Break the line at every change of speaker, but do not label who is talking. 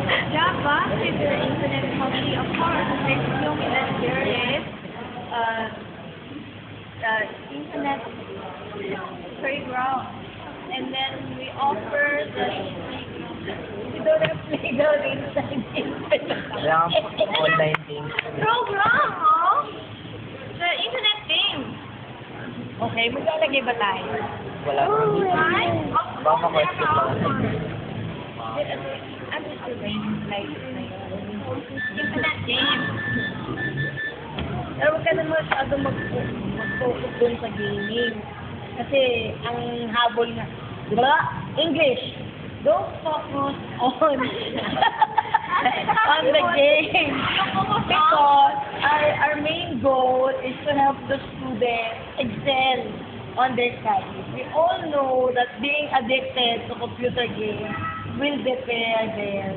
Java with the internet hobby, of course, Nexium that there is internet playground. And then we offer the we don't have playground inside
Kaya online games.
program, oh? The internet game. Okay, maglalagay ba tayo?
Wala.
Right?
Baka question lang.
I'm just doing like internet game. Pero huwag ka na masyadong mag-focus dun sa gaming. Kasi ang habol na, di ba? English. Don't focus on on the game. Because our main goal is to help the students excel on their studies. We all know that being addicted to computer games will deter their